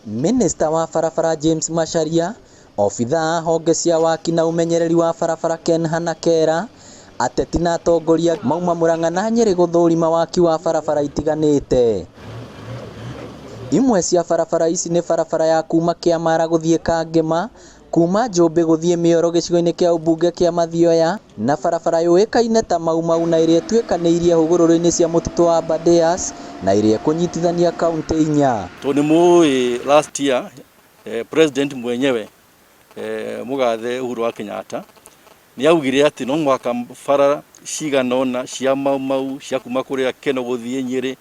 Minista wa barabara James Macharia, obitha honge cia waki na umenyereri wa barabara Ken Hanakera, ateti na atongoria mauma Murang'a na Nyeri guthurima waki wa barabara itiganite. Imwe cia barabara ici ni barabara ya kuma Kiamara guthie Kangema, kuma Njumbi guthie Mioro gicigo-ini kia ubunge kia Mathioya, na barabara yuikaine ta Maumau na iria tuikaniirie hugururu-ini cia mutito wa Aberdares na iria kunyitithania kaunti inya. Tunimu last year president mwenyewe Mugathe Uhuru wa Kenyatta ni augire ati no mwaka bara ciganona cia Maumau cia kuma kuria Keno guthie Nyeri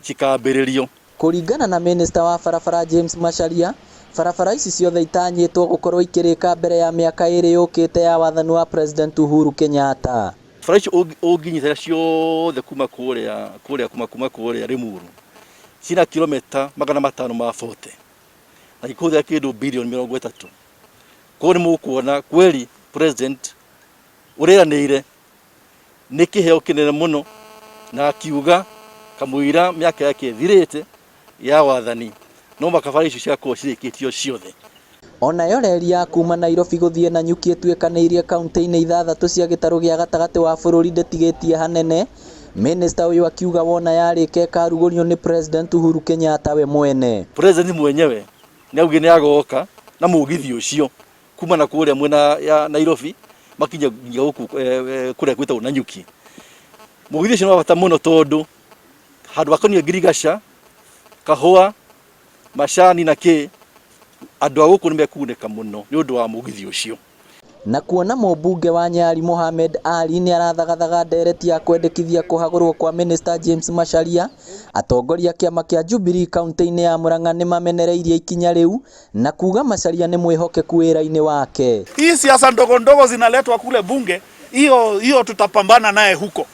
cikambiririo. Kuringana na minista wa barabara James Macharia, barabara ici ciothe itanyitwo gukorwo ikirika mbere ya miaka iri yukite ya wathani wa President Uhuru Kenyatta. Bara ici unginyitira ciothe kuma kuria Limuru cina kilomita 540 na ikuthia kindu bilioni 30. Kwa ni mukuona kweli president uriranire ni kiheo kinene muno na akiuga kamuira miaka yake thirite ya wathani no makabara icio ciakorwo cirikitio ciothe. Ona yoreri ya kuma Nairobi guthie Nanyuki tuikaniirie kaunti-ini ithathatu cia gitaru gia gatagati wa bururi ndetigetie hanene. Minista uyu akiuga wona yarike karugurio ni President Uhuru Kenyatta we mwene. President mwenyewe ni auge ni agoka na mugithi ucio kuma na kuria mwena ya Nairobi makinya guku kuria gwita Nanyuki. Mugithi ucio no bata muno tondu handu akonie Girigasha, kahua, macani na ki andu aguku nimekuneka muno ni undu wa mugithi ucio. Na kuona mũmbunge wa Nyali Mohamed Ali ni arathagathaga ndereti ya kwendekithia kuhagurwo kwa Minister James Macharia, atongoria kiama kia Jubilee kaunti-ini ya Murang'a ni mamenereirie ikinya riu na kuga Macharia ni mwihokeku wira-ini wake. Hii siasa ndogo ndogo zinaletwa kule bunge, hiyo tutapambana naye huko.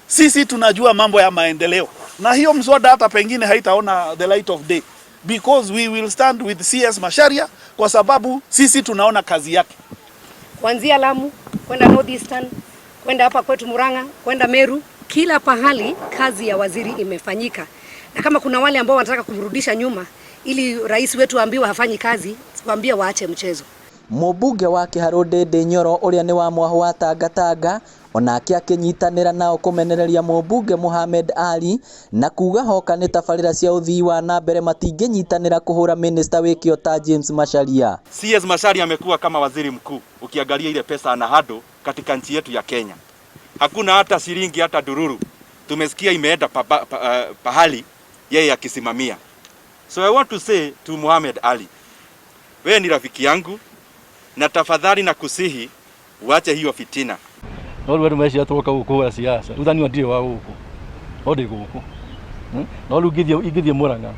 Sisi tunajua mambo ya maendeleo na hiyo mswada hata pengine haitaona the light of day because we will stand with CS Macharia kwa sababu sisi tunaona kazi yake. Kuanzia Lamu, kwenda North Eastern, kwenda hapa kwetu Murang'a, kwenda Meru, kila pahali kazi ya waziri imefanyika. Na kama kuna wale ambao wanataka kumrudisha nyuma ili rais wetu aambiwe hafanyi kazi, tuambie waache mchezo. Mũmbunge wa Kiharu Ndindi Nyoro uria ni wa mwaho wa Tangatanga onake akinyitanira nao kumenereria mũmbunge Mohamed Ali na kuga hoka ni tabarĩra cia uthii wa na mbere matinginyitanira kuhura minister wikio ta James Macharia. CS Macharia amekuwa kama waziri mkuu. Ukiangalia ile pesa anahado katika nchi yetu ya Kenya, hakuna hata shilingi hata dururu tumesikia imeenda pahali yeye akisimamia. So I want to say to Mohamed Ali, wewe ni rafiki yangu na tafadhali na kusihi uache hiyo fitina. No wewe umeshia toka huko siasa. Udhani wa ndio wa huko. Odi huko. No igithie Murang'a.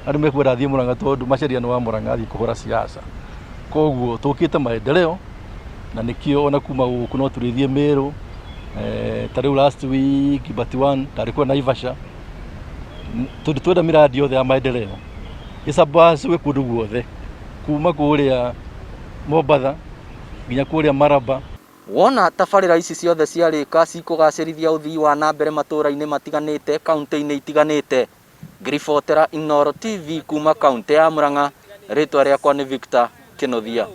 Ari mekwira thie Murang'a tondu Macharia no wa Murang'a athi kuhura siasa. Koguo tukite maendeleo na nikio ona kuma huko no turithie Meru. Tariu last week Batiwan tarikuwa Naivasha. Twenda miradi yothe ya maendeleo. Isabasi we kundu guothe. Kuma kuria Mombasa nginya kuria Maraba. Wona tabarĩra ici ciothe ciarĩka cikũgacĩrithia uthii wa na mbere matũra-inĩ matiganĩte kaunti-inĩ itiganĩte. Ngiribotera Inooro TV kuma kaunti ya Murang'a, rĩtwa rĩakwa nĩ Victor Kĩnothia.